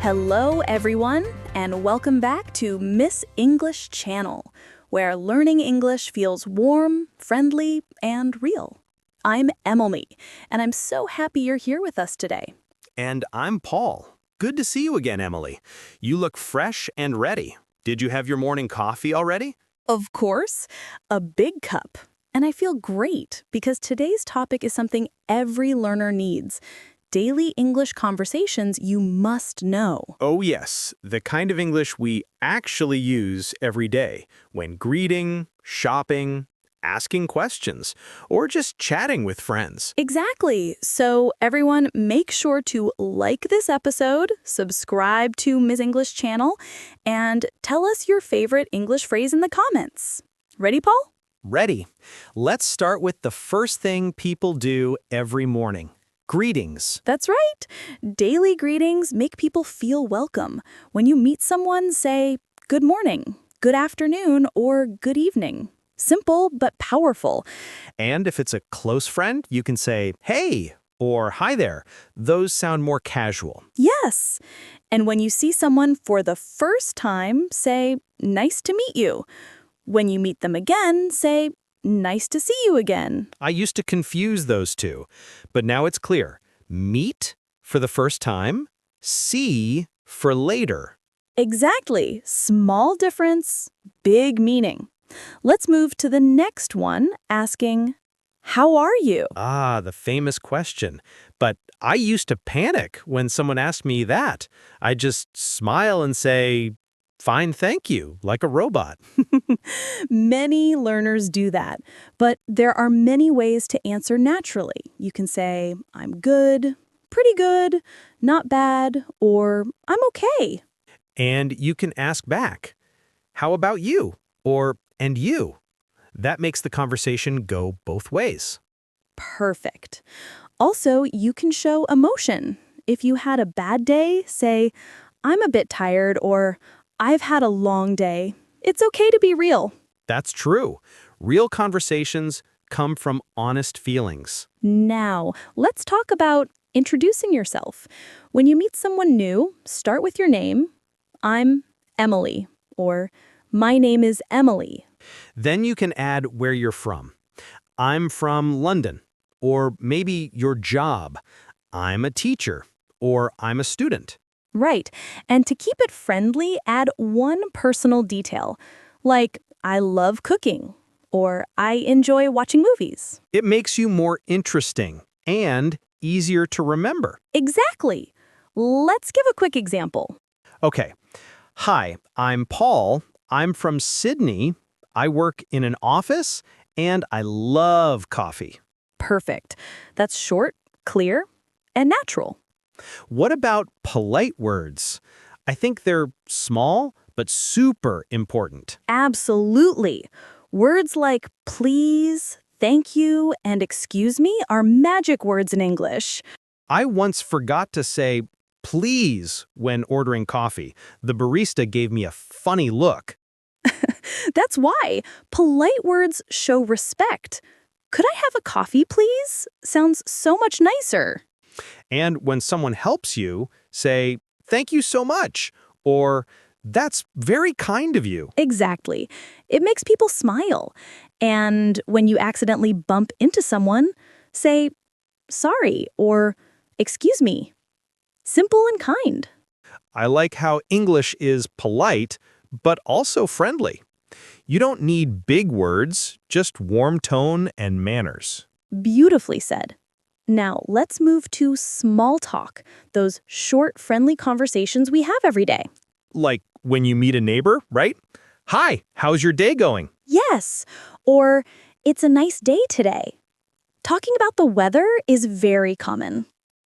Hello, everyone, and welcome back to Miss English Channel, where learning English feels warm, friendly, and real. I'm Emily, and I'm so happy you're here with us today. And I'm Paul. Good to see you again, Emily. You look fresh and ready. Did you have your morning coffee already? Of course, a big cup. And I feel great because today's topic is something every learner needs. Daily English conversations you must know. Oh yes, the kind of English we actually use every day when greeting, shopping, asking questions, or just chatting with friends. Exactly. So everyone, make sure to like this episode, subscribe to Miss English Channel, and tell us your favorite English phrase in the comments. Ready, Paul? Ready. Let's start with the first thing people do every morning. Greetings. That's right. Daily greetings make people feel welcome. When you meet someone, say good morning, good afternoon, or good evening. Simple but powerful. And if it's a close friend, you can say, hey, or hi there. Those sound more casual. Yes. And when you see someone for the first time, say nice to meet you. When you meet them again, say nice to see you again. I used to confuse those two, but now it's clear. Meet for the first time, see for later. Exactly. Small difference, big meaning. Let's move to the next one, asking, how are you? Ah, the famous question. But I used to panic when someone asked me that. I just smile and say, fine, thank you, like a robot. Many learners do that, but there are many ways to answer naturally. You can say, I'm good, pretty good, not bad, or I'm okay. And you can ask back, how about you? Or, and you? That makes the conversation go both ways. Perfect. Also, you can show emotion. If you had a bad day, say, I'm a bit tired, or I've had a long day. It's okay to be real. That's true. Real conversations come from honest feelings. Now, let's talk about introducing yourself. When you meet someone new, start with your name. I'm Emily, or my name is Emily. Then you can add where you're from. I'm from London. Or maybe your job. I'm a teacher. Or I'm a student. Right. And to keep it friendly, add one personal detail, like I love cooking, or I enjoy watching movies. It makes you more interesting and easier to remember. Exactly. Let's give a quick example. Okay. Hi, I'm Paul. I'm from Sydney. I work in an office, and I love coffee. Perfect. That's short, clear, and natural. What about polite words? I think they're small, but super important. Absolutely. Words like please, thank you, and excuse me are magic words in English. I once forgot to say please when ordering coffee. The barista gave me a funny look. That's why polite words show respect. Could I have a coffee, please? Sounds so much nicer. And when someone helps you, say, thank you so much, or that's very kind of you. Exactly. It makes people smile. And when you accidentally bump into someone, say, sorry, or excuse me. Simple and kind. I like how English is polite, but also friendly. You don't need big words, just warm tone and manners. Beautifully said. Now, let's move to small talk, those short, friendly conversations we have every day. Like when you meet a neighbor, right? Hi, how's your day going? Yes, or it's a nice day today. Talking about the weather is very common.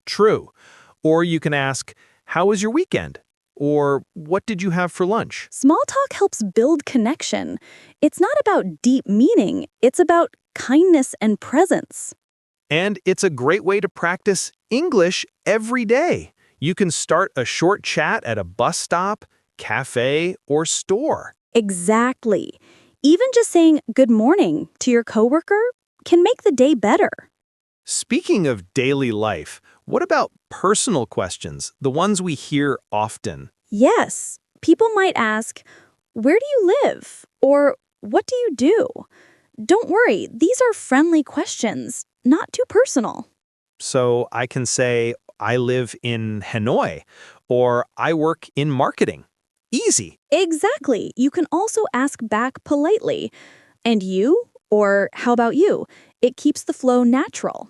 True. Or you can ask, how was your weekend? Or what did you have for lunch? Small talk helps build connection. It's not about deep meaning, it's about kindness and presence. And it's a great way to practice English every day. You can start a short chat at a bus stop, cafe, or store. Exactly. Even just saying good morning to your coworker can make the day better. Speaking of daily life, what about personal questions, the ones we hear often? Yes, people might ask, "Where do you live?" or "What do you do?" Don't worry, these are friendly questions, not too personal. So I can say, I live in Hanoi, or I work in marketing. Easy. Exactly. You can also ask back politely, "And you?" or "How about you?" It keeps the flow natural.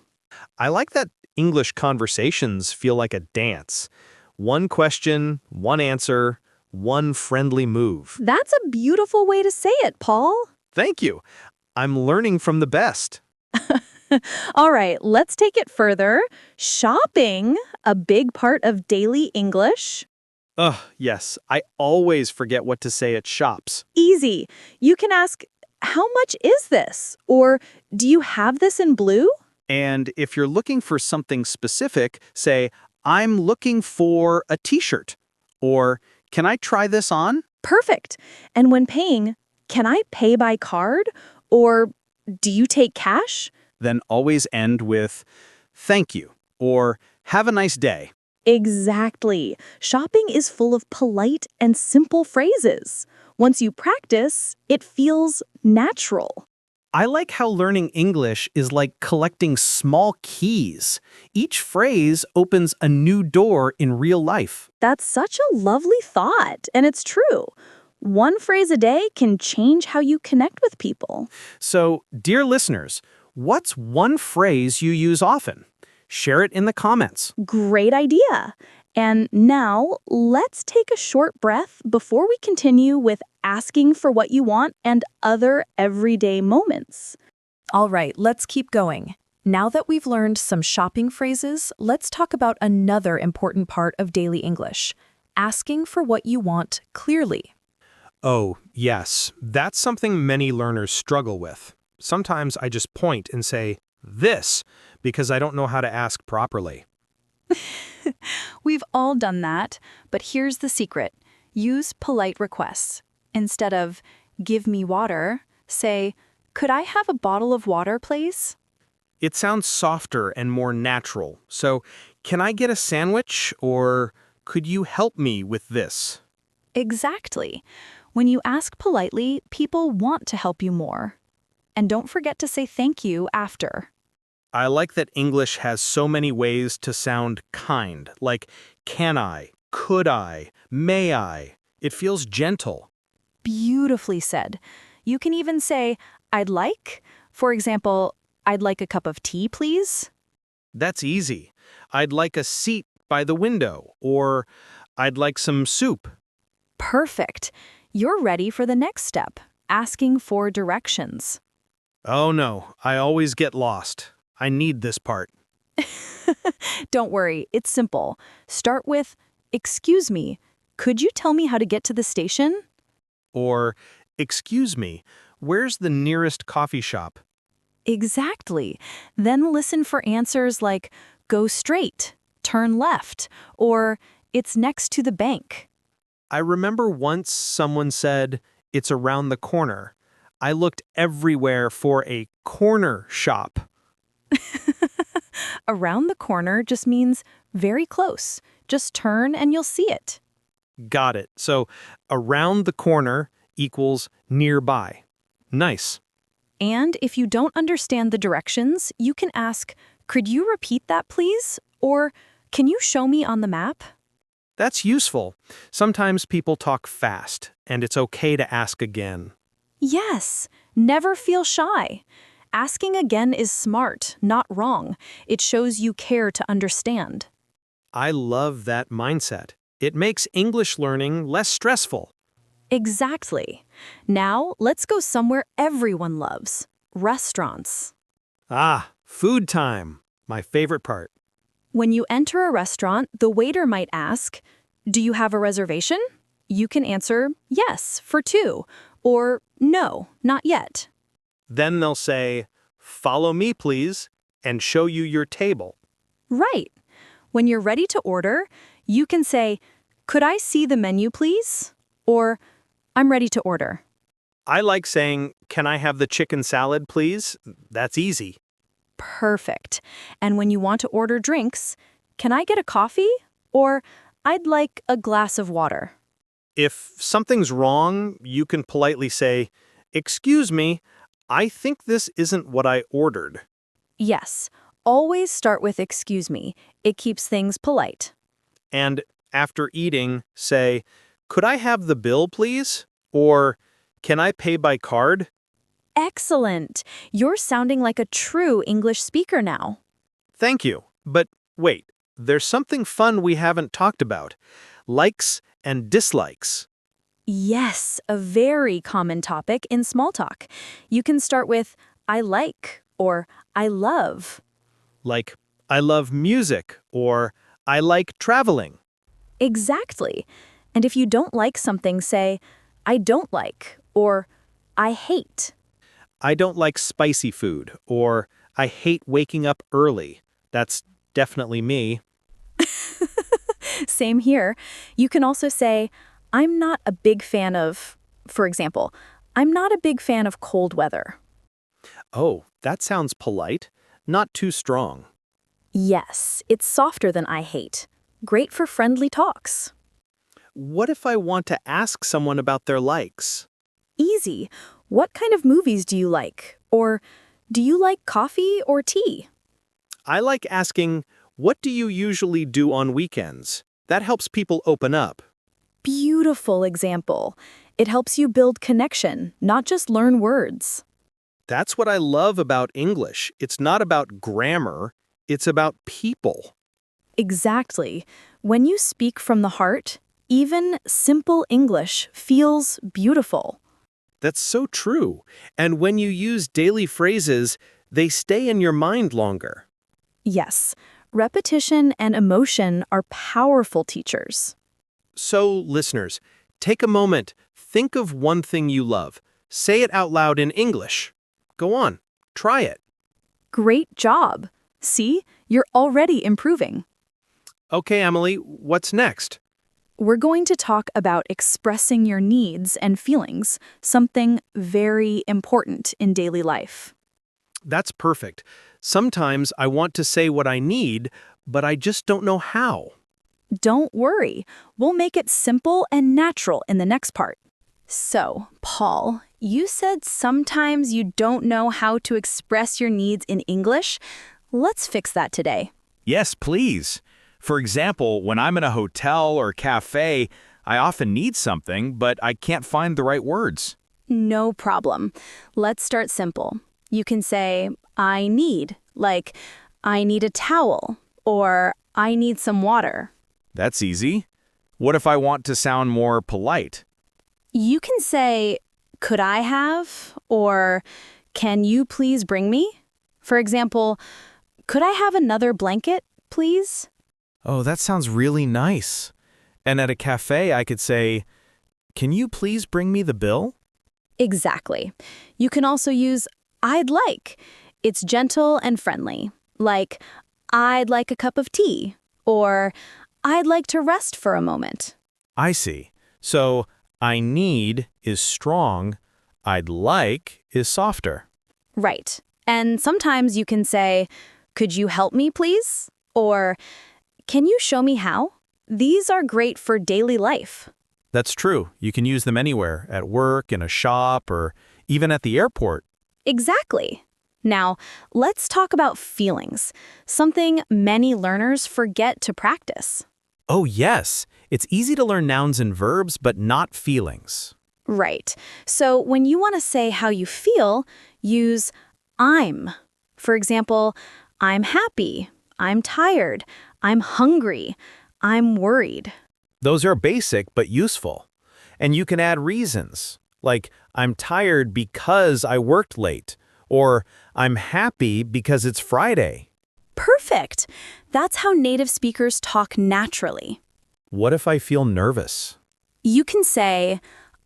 I like that English conversations feel like a dance. One question, one answer, one friendly move. That's a beautiful way to say it, Paul. Thank you. I'm learning from the best. All right, let's take it further. Shopping, a big part of daily English. Ugh, yes. I always forget what to say at shops. Easy. You can ask, "How much is this?" or "Do you have this in blue?" And if you're looking for something specific, say, I'm looking for a t-shirt. Or, can I try this on? Perfect. And when paying, "Can I pay by card?" or "Do you take cash?" Then always end with, thank you, or have a nice day. Exactly. Shopping is full of polite and simple phrases. Once you practice, it feels natural. I like how learning English is like collecting small keys. Each phrase opens a new door in real life. That's such a lovely thought, and it's true. One phrase a day can change how you connect with people. So, dear listeners, what's one phrase you use often? Share it in the comments. Great idea. And now, let's take a short breath before we continue with asking for what you want and other everyday moments. All right, let's keep going. Now that we've learned some shopping phrases, let's talk about another important part of daily English, asking for what you want clearly. Oh, yes, that's something many learners struggle with. Sometimes I just point and say, this, because I don't know how to ask properly. We've all done that, but here's the secret. Use polite requests. Instead of, give me water, say, could I have a bottle of water, please? It sounds softer and more natural. So, can I get a sandwich? Or could you help me with this? Exactly. When you ask politely, people want to help you more. And don't forget to say thank you after. I like that English has so many ways to sound kind, like can I, could I, may I. It feels gentle. Beautifully said. You can even say, I'd like. For example, I'd like a cup of tea, please. That's easy. I'd like a seat by the window, or I'd like some soup. Perfect. You're ready for the next step, asking for directions. Oh no, I always get lost. I need this part. Don't worry, it's simple. Start with, excuse me, could you tell me how to get to the station? Or, excuse me, where's the nearest coffee shop? Exactly. Then listen for answers like, go straight, turn left, or it's next to the bank. I remember once someone said, it's around the corner. I looked everywhere for a corner shop. Around the corner just means very close. Just turn and you'll see it. Got it. So, around the corner equals nearby. Nice. And if you don't understand the directions, you can ask, could you repeat that please? Or can you show me on the map? That's useful. Sometimes people talk fast, and it's okay to ask again. Yes, never feel shy. Asking again is smart, not wrong. It shows you care to understand. I love that mindset. It makes English learning less stressful. Exactly. Now, let's go somewhere everyone loves. Restaurants. Ah, food time. My favorite part. When you enter a restaurant, the waiter might ask, do you have a reservation? You can answer, yes, for two, or no, not yet. Then they'll say, follow me, please, and show you your table. Right. When you're ready to order, you can say, could I see the menu, please? Or, I'm ready to order. I like saying, can I have the chicken salad, please? That's easy. Perfect. And when you want to order drinks, can I get a coffee? Or I'd like a glass of water. If something's wrong, you can politely say, "Excuse me, I think this isn't what I ordered." Yes, always start with excuse me. It keeps things polite. And after eating, say, "Could I have the bill, please?" Or, "Can I pay by card?" Excellent. You're sounding like a true English speaker now. Thank you. But wait, there's something fun we haven't talked about. Likes and dislikes. Yes, a very common topic in small talk. You can start with I like or I love. Like, I love music or I like traveling. Exactly. And if you don't like something, say I don't like or I hate. I don't like spicy food or I hate waking up early. That's definitely me. Same here. You can also say, I'm not a big fan of, for example, I'm not a big fan of cold weather. Oh, that sounds polite. Not too strong. Yes, it's softer than I hate. Great for friendly talks. What if I want to ask someone about their likes? Easy. What kind of movies do you like? Or do you like coffee or tea? I like asking, "What do you usually do on weekends?" That helps people open up. Beautiful example. It helps you build connection, not just learn words. That's what I love about English. It's not about grammar, it's about people. Exactly. When you speak from the heart, even simple English feels beautiful. That's so true. And when you use daily phrases, they stay in your mind longer. Yes, repetition and emotion are powerful teachers. So, listeners, take a moment, think of one thing you love. Say it out loud in English. Go on, try it. Great job. See, you're already improving. Okay, Emily, what's next? We're going to talk about expressing your needs and feelings, something very important in daily life. That's perfect. Sometimes I want to say what I need, but I just don't know how. Don't worry, we'll make it simple and natural in the next part. So, Paul, you said sometimes you don't know how to express your needs in English. Let's fix that today. Yes, please. For example, when I'm in a hotel or cafe, I often need something, but I can't find the right words. No problem. Let's start simple. You can say, I need, like, I need a towel, or I need some water. That's easy. What if I want to sound more polite? You can say, could I have, or can you please bring me? For example, could I have another blanket, please? Oh, that sounds really nice. And at a cafe, I could say, "Can you please bring me the bill?" Exactly. You can also use I'd like. It's gentle and friendly, like I'd like a cup of tea, or I'd like to rest for a moment. I see. So, I need is strong, I'd like is softer. Right. And sometimes you can say, could you help me, please? Or can you show me how? These are great for daily life. That's true. You can use them anywhere, at work, in a shop, or even at the airport. Exactly. Now, let's talk about feelings, something many learners forget to practice. Oh, yes. It's easy to learn nouns and verbs, but not feelings. Right. So when you want to say how you feel, use I'm. For example, I'm happy, I'm tired, I'm hungry, I'm worried. Those are basic but useful. And you can add reasons, like I'm tired because I worked late, or I'm happy because it's Friday. Perfect. That's how native speakers talk naturally. What if I feel nervous? You can say,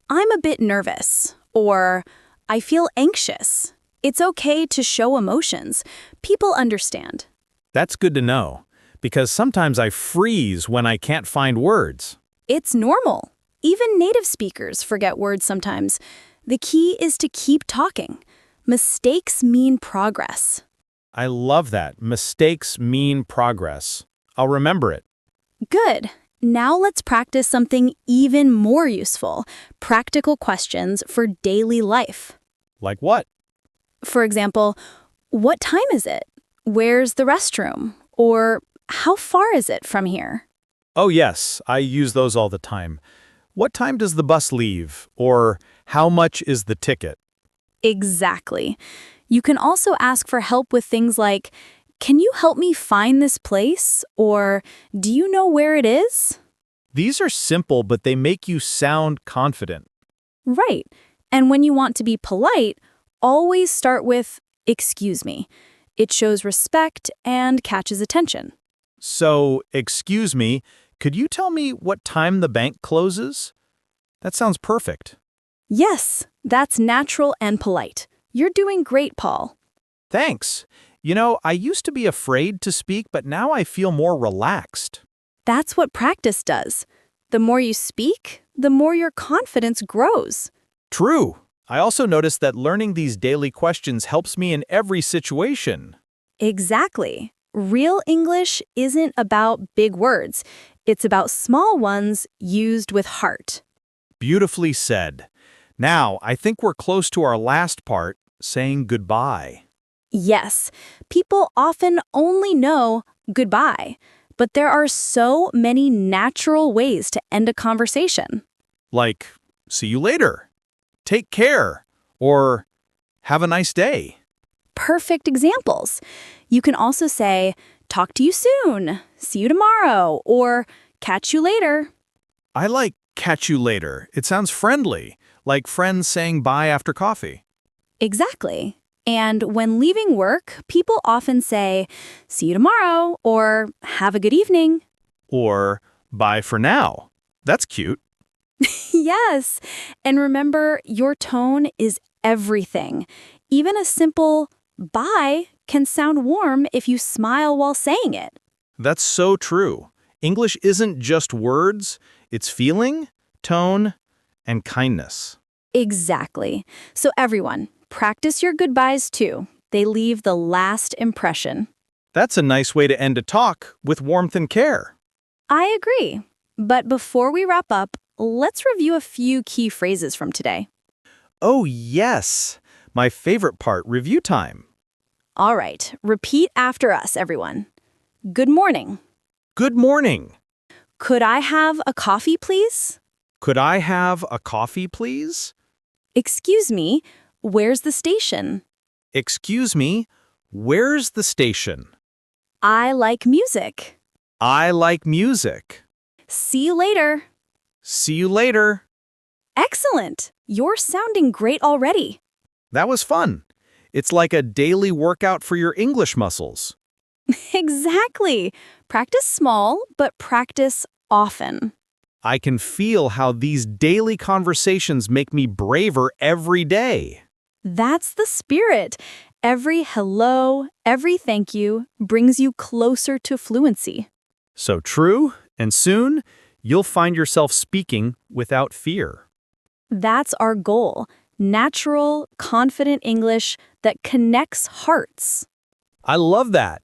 I'm a bit nervous, or I feel anxious. It's okay to show emotions. People understand. That's good to know, because sometimes I freeze when I can't find words. It's normal. Even native speakers forget words sometimes. The key is to keep talking. Mistakes mean progress. I love that. Mistakes mean progress. I'll remember it. Good. Now let's practice something even more useful, practical questions for daily life. Like what? For example, what time is it? Where's the restroom? Or how far is it from here? Oh, yes, I use those all the time. What time does the bus leave? Or how much is the ticket? Exactly. You can also ask for help with things like, can you help me find this place? Or do you know where it is? These are simple, but they make you sound confident. Right. And when you want to be polite, always start with, excuse me. It shows respect and catches attention. So, excuse me, could you tell me what time the bank closes? That sounds perfect. Yes, that's natural and polite. You're doing great, Paul. Thanks. You know, I used to be afraid to speak, but now I feel more relaxed. That's what practice does. The more you speak, the more your confidence grows. True. I also noticed that learning these daily questions helps me in every situation. Exactly. Real English isn't about big words. It's about small ones used with heart. Beautifully said. Now, I think we're close to our last part, saying goodbye. Yes, people often only know goodbye, but there are so many natural ways to end a conversation. Like, see you later, take care, or have a nice day. Perfect examples. You can also say, talk to you soon, see you tomorrow, or catch you later. I like catch you later. It sounds friendly, like friends saying bye after coffee. Exactly. And when leaving work, people often say, see you tomorrow, or have a good evening. Or bye for now. That's cute. Yes. And remember, your tone is everything. Even a simple bye can sound warm if you smile while saying it. That's so true. English isn't just words, it's feeling, tone, and kindness. Exactly. So everyone, practice your goodbyes too. They leave the last impression. That's a nice way to end a talk with warmth and care. I agree. But before we wrap up, let's review a few key phrases from today. Oh, yes. My favorite part, review time. All right, repeat after us, everyone. Good morning. Good morning. Could I have a coffee, please? Could I have a coffee, please? Excuse me, where's the station? Excuse me, where's the station? I like music. I like music. See you later. See you later. Excellent. You're sounding great already. That was fun. It's like a daily workout for your English muscles. Exactly. Practice small, but practice often. I can feel how these daily conversations make me braver every day. That's the spirit. Every hello, every thank you brings you closer to fluency. So true, and soon you'll find yourself speaking without fear. That's our goal. Natural, confident English that connects hearts. I love that.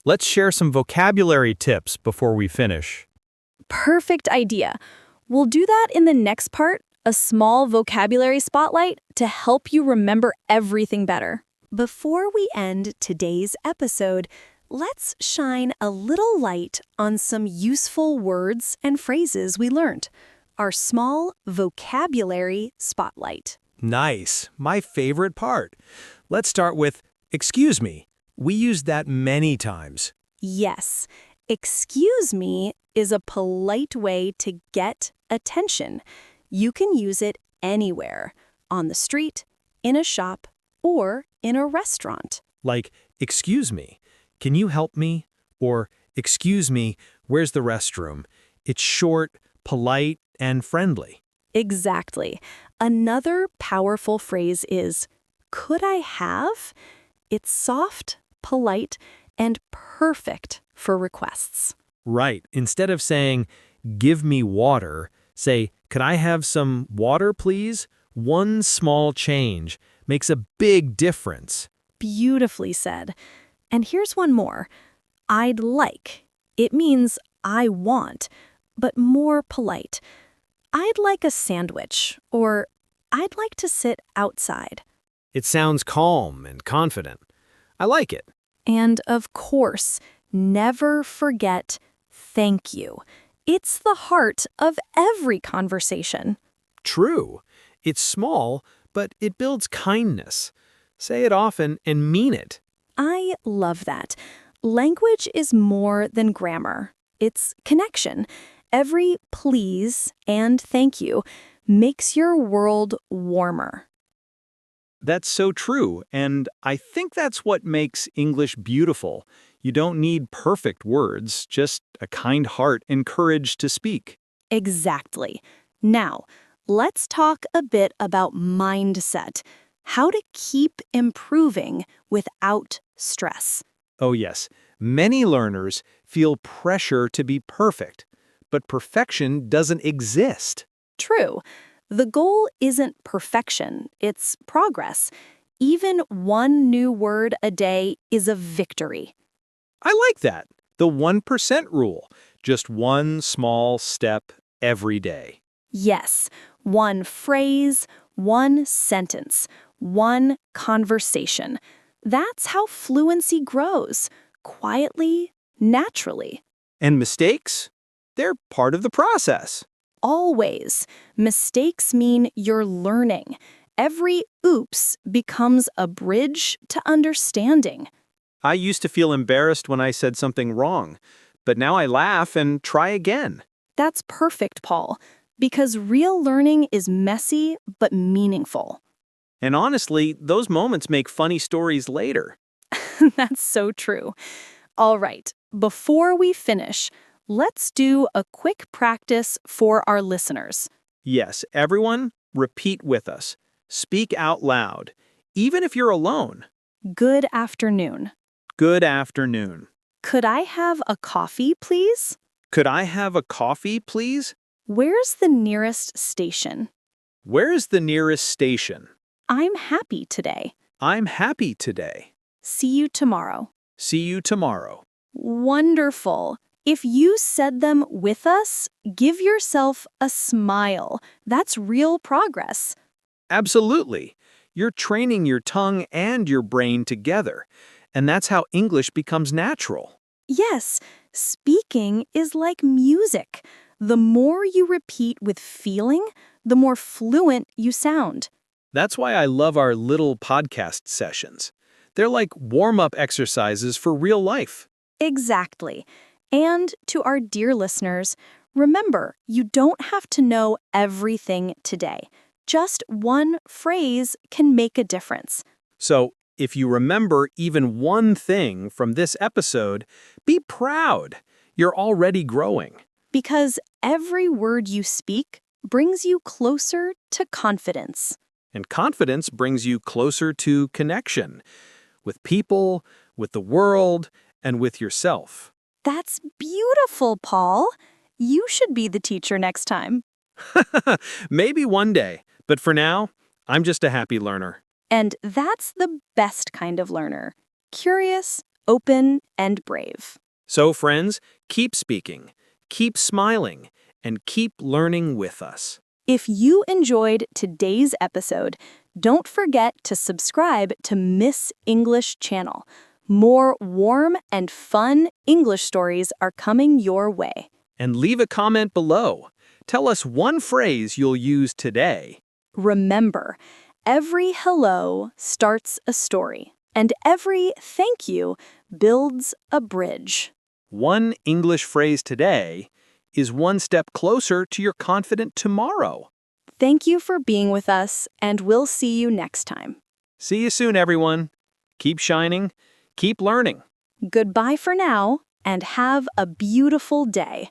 Let's share some vocabulary tips before we finish. Perfect idea. We'll do that in the next part, a small vocabulary spotlight to help you remember everything better. Before we end today's episode, let's shine a little light on some useful words and phrases we learned. Our small vocabulary spotlight. Nice. My favorite part. Let's start with excuse me. We use that many times. Yes, excuse me is a polite way to get attention. You can use it anywhere, on the street, in a shop, or in a restaurant. Like, excuse me, can you help me? Or, excuse me, where's the restroom? It's short, polite, and friendly. Exactly. Another powerful phrase is, could I have? It's soft, polite, and perfect for requests. Right. Instead of saying, give me water, say, could I have some water, please? One small change makes a big difference. Beautifully said. And here's one more. I'd like. It means I want, but more polite. I'd like a sandwich, or I'd like to sit outside. It sounds calm and confident. I like it. And of course, never forget thank you. It's the heart of every conversation. True. It's small, but it builds kindness. Say it often and mean it. I love that. Language is more than grammar. It's connection. Every please and thank you makes your world warmer. That's so true, and I think that's what makes English beautiful. You don't need perfect words, just a kind heart and courage to speak. Exactly. Now, let's talk a bit about mindset. How to keep improving without stress. Oh yes, many learners feel pressure to be perfect, but perfection doesn't exist. True. The goal isn't perfection, it's progress. Even one new word a day is a victory. I like that. The 1% rule. Just one small step every day. Yes, one phrase, one sentence, one conversation. That's how fluency grows, quietly, naturally. And mistakes? They're part of the process. Always. Mistakes mean you're learning. Every oops becomes a bridge to understanding. I used to feel embarrassed when I said something wrong, but now I laugh and try again. That's perfect, Paul, because real learning is messy but meaningful. And honestly, those moments make funny stories later. That's so true. All right, before we finish, let's do a quick practice for our listeners. Yes, everyone, repeat with us. Speak out loud, even if you're alone. Good afternoon. Good afternoon. Could I have a coffee, please? Could I have a coffee, please? Where's the nearest station? Where is the nearest station? I'm happy today. I'm happy today. See you tomorrow. See you tomorrow. Wonderful. If you said them with us, give yourself a smile. That's real progress. Absolutely. You're training your tongue and your brain together, and that's how English becomes natural. Yes, speaking is like music. The more you repeat with feeling, the more fluent you sound. That's why I love our little podcast sessions. They're like warm-up exercises for real life. Exactly. And to our dear listeners, remember, you don't have to know everything today. Just one phrase can make a difference. So, if you remember even one thing from this episode, be proud. You're already growing. Because every word you speak brings you closer to confidence. And confidence brings you closer to connection with people, with the world, and with yourself. That's beautiful, Paul. You should be the teacher next time. Maybe one day, but for now, I'm just a happy learner. And that's the best kind of learner. Curious, open, and brave. So, friends, keep speaking, keep smiling, and keep learning with us. If you enjoyed today's episode, don't forget to subscribe to Miss English Channel. More warm and fun English stories are coming your way. And leave a comment below. Tell us one phrase you'll use today. Remember, every hello starts a story, and every thank you builds a bridge. One English phrase today is one step closer to your confident tomorrow. Thank you for being with us, and we'll see you next time. See you soon, everyone. Keep shining, keep learning. Goodbye for now, and have a beautiful day.